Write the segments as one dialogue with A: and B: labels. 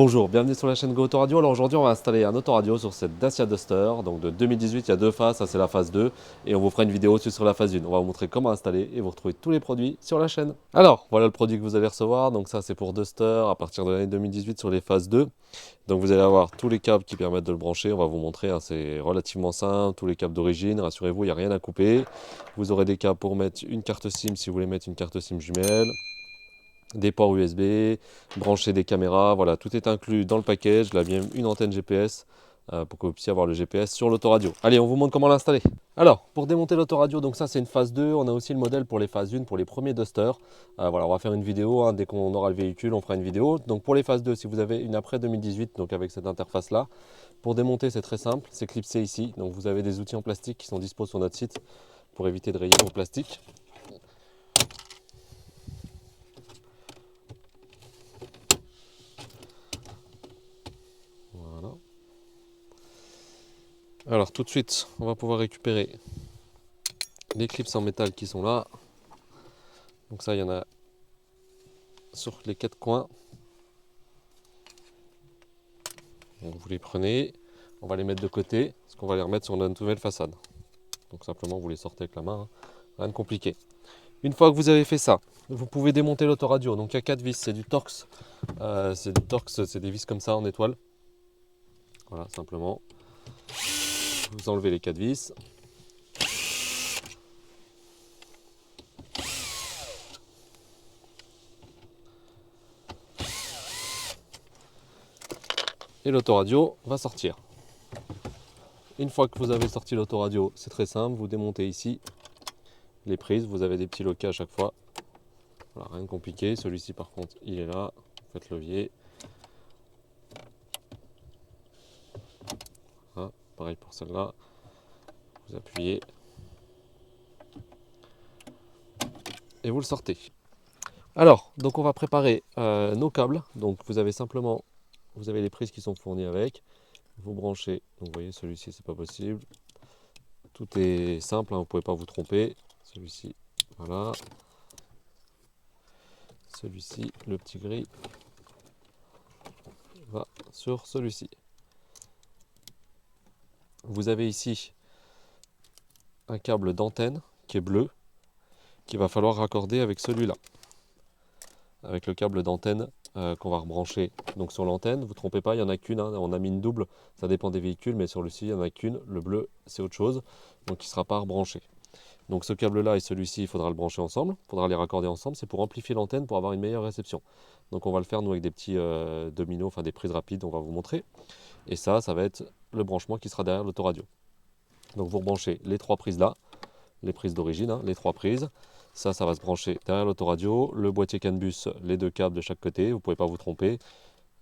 A: Bonjour, bienvenue sur la chaîne Go Autoradio. Alors aujourd'hui on va installer un autoradio sur cette Dacia Duster, donc de 2018. Il y a deux phases, ça c'est la phase 2 et on vous fera une vidéo aussi sur la phase 1. On va vous montrer comment installer et vous retrouvez tous les produits sur la chaîne. Alors voilà le produit que vous allez recevoir, donc ça c'est pour Duster à partir de l'année 2018 sur les phases 2. Donc vous allez avoir tous les câbles qui permettent de le brancher, on va vous montrer, hein, c'est relativement simple, tous les câbles d'origine, rassurez-vous il n'y a rien à couper. Vous aurez des câbles pour mettre une carte SIM si vous voulez mettre une carte SIM jumelle, des ports USB, brancher des caméras, voilà, tout est inclus dans le package. Là, bien une antenne GPS pour que vous puissiez avoir le GPS sur l'autoradio. Allez, on vous montre comment l'installer. Alors, pour démonter l'autoradio, donc ça c'est une phase 2, on a aussi le modèle pour les phases 1, pour les premiers Duster. Voilà, on va faire une vidéo, hein, dès qu'on aura le véhicule, on fera une vidéo. Donc pour les phases 2, si vous avez une après 2018, donc avec cette interface-là, pour démonter c'est très simple, c'est clipsé ici. Donc vous avez des outils en plastique qui sont dispo sur notre site pour éviter de rayer vos plastiques. Voilà. Alors tout de suite, on va pouvoir récupérer les clips en métal qui sont là. Donc ça, il y en a sur les quatre coins. Donc vous les prenez, on va les mettre de côté, parce qu'on va les remettre sur notre nouvelle façade. Donc simplement, vous les sortez avec la main, hein. Rien de compliqué. Une fois que vous avez fait ça, vous pouvez démonter l'autoradio. Donc il y a 4 vis, c'est du Torx. C'est des vis comme ça en étoile. Voilà, simplement. Vous enlevez les 4 vis. Et l'autoradio va sortir. Une fois que vous avez sorti l'autoradio, c'est très simple, vous démontez ici les prises, vous avez des petits loquets à chaque fois. Voilà, rien de compliqué, celui-ci par contre il est là, vous faites levier. Voilà, pareil pour celle-là, vous appuyez et vous le sortez. Alors, donc on va préparer nos câbles, donc vous avez simplement, vous avez les prises qui sont fournies avec, vous branchez, donc vous voyez celui-ci c'est pas possible, tout est simple, hein, vous ne pouvez pas vous tromper, celui-ci, voilà, celui-ci, le petit gris, va sur celui-ci. Vous avez ici un câble d'antenne qui est bleu, qu'il va falloir raccorder avec celui-là, avec le câble d'antenne qu'on va rebrancher donc sur l'antenne. Vous ne trompez pas, il n'y en a qu'une, hein, on a mis une double, ça dépend des véhicules, mais sur le-ci il n'y en a qu'une, le bleu c'est autre chose, donc il ne sera pas rebranché. Donc ce câble-là et celui-ci, il faudra le brancher ensemble, il faudra les raccorder ensemble, c'est pour amplifier l'antenne, pour avoir une meilleure réception. Donc on va le faire nous avec des petits dominos, enfin des prises rapides, on va vous montrer. Et ça va être le branchement qui sera derrière l'autoradio. Donc vous rebranchez les 3 prises là, les prises d'origine, hein, les 3 prises. Ça va se brancher derrière l'autoradio, le boîtier CAN bus, les 2 câbles de chaque côté, vous ne pouvez pas vous tromper.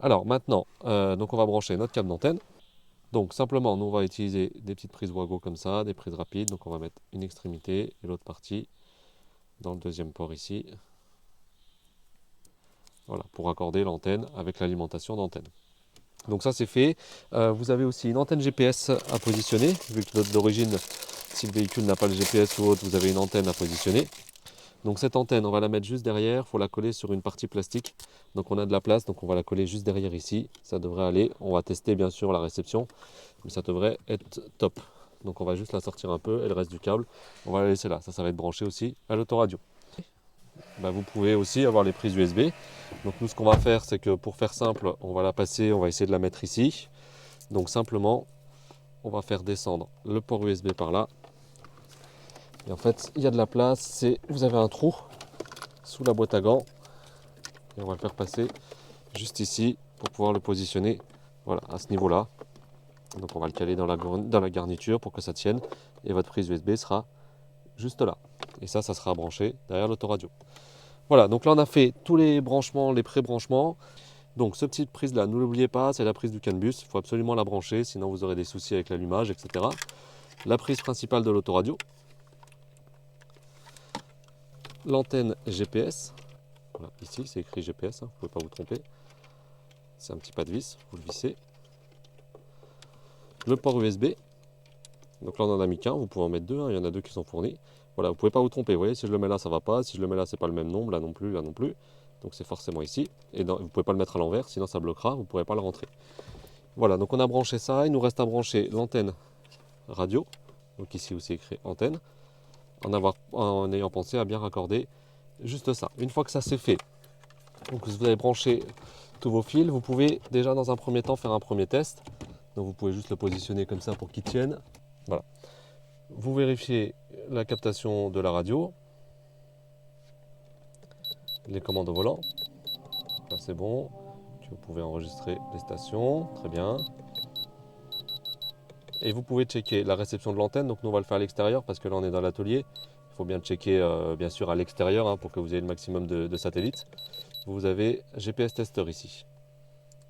A: Alors maintenant, donc on va brancher notre câble d'antenne. Donc simplement, nous on va utiliser des petites prises Wago comme ça, des prises rapides. Donc on va mettre une extrémité et l'autre partie dans le deuxième port ici. Voilà, pour accorder l'antenne avec l'alimentation d'antenne. Donc ça c'est fait. Vous avez aussi une antenne GPS à positionner, vu que d'origine, si le véhicule n'a pas le GPS ou autre, vous avez une antenne à positionner. Donc cette antenne, on va la mettre juste derrière, il faut la coller sur une partie plastique. Donc on a de la place, donc on va la coller juste derrière ici. Ça devrait aller. On va tester bien sûr la réception, mais ça devrait être top. Donc on va juste la sortir un peu et le reste du câble, on va la laisser là. Ça va être branché aussi à l'autoradio. Vous pouvez aussi avoir les prises USB. Donc nous ce qu'on va faire, c'est que pour faire simple, on va la passer, on va essayer de la mettre ici. Donc simplement, on va faire descendre le port USB par là. Et en fait, il y a de la place, vous avez un trou sous la boîte à gants. Et on va le faire passer juste ici pour pouvoir le positionner, voilà, à ce niveau-là. Donc on va le caler dans la garniture pour que ça tienne. Et votre prise USB sera juste là. Et ça sera branché derrière l'autoradio. Voilà, donc là on a fait tous les branchements, les pré-branchements. Donc cette petite prise là, ne l'oubliez pas, c'est la prise du CAN bus. Il faut absolument la brancher, sinon vous aurez des soucis avec l'allumage, etc. La prise principale de l'autoradio. L'antenne GPS. Voilà, ici c'est écrit GPS, hein, vous ne pouvez pas vous tromper. C'est un petit pas de vis, vous le vissez. Le port USB. Donc là on en a mis qu'un, vous pouvez en mettre 2, hein, il y en a 2 qui sont fournis. Voilà, vous ne pouvez pas vous tromper, vous voyez, si je le mets là ça va pas, si je le mets là c'est pas le même nombre, là non plus, là non plus. Donc c'est forcément ici. Et vous ne pouvez pas le mettre à l'envers, sinon ça bloquera, vous ne pourrez pas le rentrer. Voilà, donc on a branché ça. Il nous reste à brancher l'antenne radio. Donc ici où c'est écrit antenne. En ayant pensé à bien raccorder juste ça. Une fois que ça c'est fait, donc vous avez branché tous vos fils, vous pouvez déjà dans un premier temps faire un premier test. Donc vous pouvez juste le positionner comme ça pour qu'il tienne. Voilà. Vous vérifiez la captation de la radio, les commandes au volant. Là c'est bon. Vous pouvez enregistrer les stations, très bien. Et vous pouvez checker la réception de l'antenne. Donc nous on va le faire à l'extérieur parce que là on est dans l'atelier. Il faut bien checker bien sûr à l'extérieur hein, pour que vous ayez le maximum de satellites. Vous avez GPS Tester ici.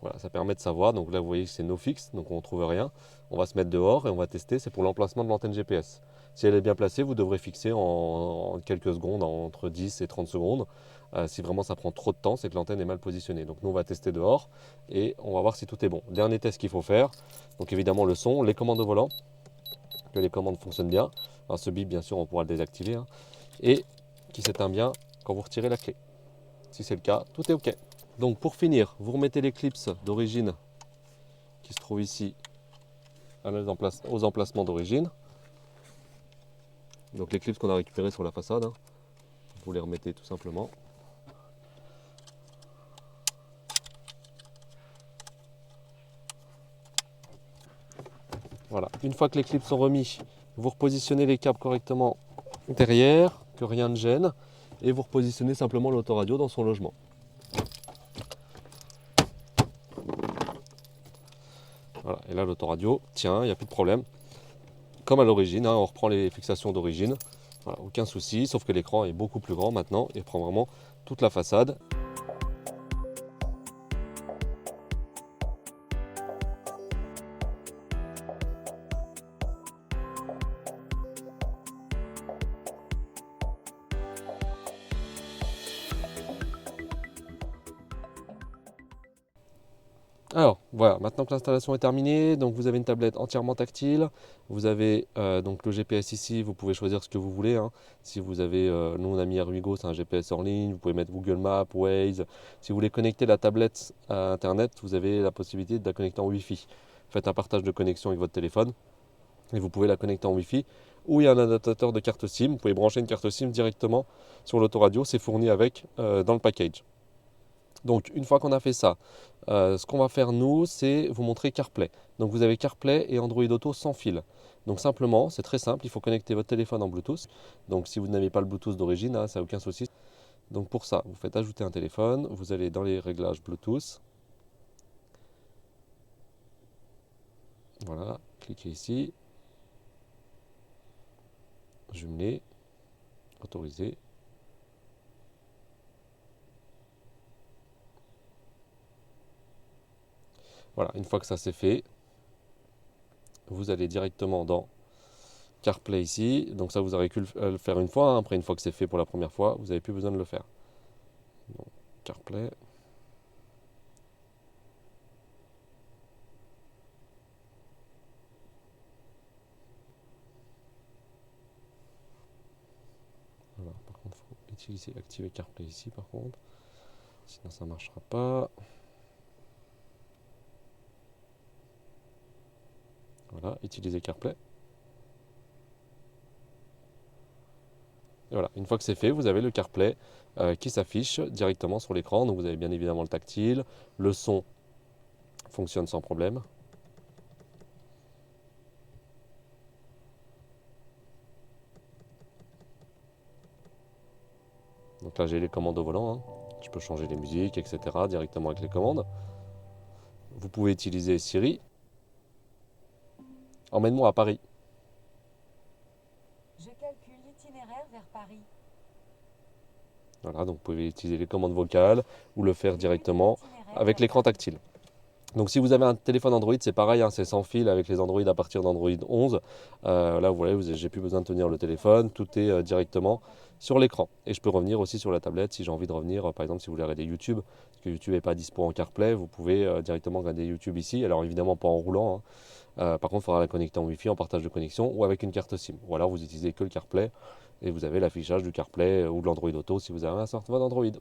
A: Voilà, ça permet de savoir. Donc là vous voyez que c'est no fix, donc on ne trouve rien. On va se mettre dehors et on va tester. C'est pour l'emplacement de l'antenne GPS. Si elle est bien placée, vous devrez fixer en quelques secondes, entre 10 et 30 secondes. Si vraiment ça prend trop de temps, c'est que l'antenne est mal positionnée. Donc nous on va tester dehors et on va voir si tout est bon. Dernier test qu'il faut faire, donc évidemment le son, les commandes au volant, que les commandes fonctionnent bien. Alors ce bip bien sûr on pourra le désactiver hein, et qui s'éteint bien quand vous retirez la clé. Si c'est le cas, tout est ok. Donc pour finir, vous remettez l'éclipse d'origine qui se trouve ici aux emplacements d'origine. Donc l'éclipse qu'on a récupéré sur la façade, hein. Vous les remettez tout simplement. Voilà, une fois que les clips sont remis, vous repositionnez les câbles correctement derrière, que rien ne gêne, et vous repositionnez simplement l'autoradio dans son logement. Voilà, et là l'autoradio tient, il n'y a plus de problème. Comme à l'origine, hein, on reprend les fixations d'origine, voilà, aucun souci, sauf que l'écran est beaucoup plus grand maintenant et prend vraiment toute la façade. Alors voilà, maintenant que l'installation est terminée, donc vous avez une tablette entièrement tactile, vous avez donc le GPS ici, vous pouvez choisir ce que vous voulez. Hein. Si vous avez, nous on a mis Erwigo, c'est un GPS hors ligne, vous pouvez mettre Google Maps, Waze. Si vous voulez connecter la tablette à Internet, vous avez la possibilité de la connecter en Wi-Fi. Faites un partage de connexion avec votre téléphone et vous pouvez la connecter en Wi-Fi. Ou il y a un adaptateur de carte SIM, vous pouvez brancher une carte SIM directement sur l'autoradio, c'est fourni avec dans le package. Donc une fois qu'on a fait ça, ce qu'on va faire nous, c'est vous montrer CarPlay. Donc vous avez CarPlay et Android Auto sans fil. Donc simplement, c'est très simple, il faut connecter votre téléphone en Bluetooth. Donc si vous n'avez pas le Bluetooth d'origine, hein, ça n'a aucun souci. Donc pour ça, vous faites ajouter un téléphone, vous allez dans les réglages Bluetooth. Voilà, cliquez ici. Jumeler, autoriser. Voilà, une fois que ça c'est fait, vous allez directement dans CarPlay ici. Donc ça, vous aurez pu le faire une fois. Hein. Après, une fois que c'est fait pour la première fois, vous n'avez plus besoin de le faire. Donc, CarPlay. Voilà, par contre, il faut activer CarPlay ici par contre. Sinon, ça ne marchera pas. Voilà, utiliser CarPlay. Et voilà, une fois que c'est fait, vous avez le CarPlay qui s'affiche directement sur l'écran. Donc vous avez bien évidemment le tactile, le son fonctionne sans problème. Donc là j'ai les commandes au volant, hein. Je peux changer les musiques, etc. directement avec les commandes. Vous pouvez utiliser Siri. Emmène-moi à Paris.
B: Je calcule l'itinéraire vers Paris.
A: Voilà, donc vous pouvez utiliser les commandes vocales ou le faire directement avec l'écran tactile. Donc si vous avez un téléphone Android, c'est pareil, hein, c'est sans fil avec les Android à partir d'Android 11. Là, vous voyez, j'ai plus besoin de tenir le téléphone, tout est directement sur l'écran. Et je peux revenir aussi sur la tablette si j'ai envie de revenir, par exemple si vous voulez regarder YouTube, parce que YouTube n'est pas dispo en CarPlay, vous pouvez directement regarder YouTube ici. Alors évidemment pas en roulant, hein. Par contre, il faudra la connecter en Wi-Fi, en partage de connexion ou avec une carte SIM. Ou alors vous utilisez que le CarPlay et vous avez l'affichage du CarPlay ou de l'Android Auto si vous avez un smartphone Android.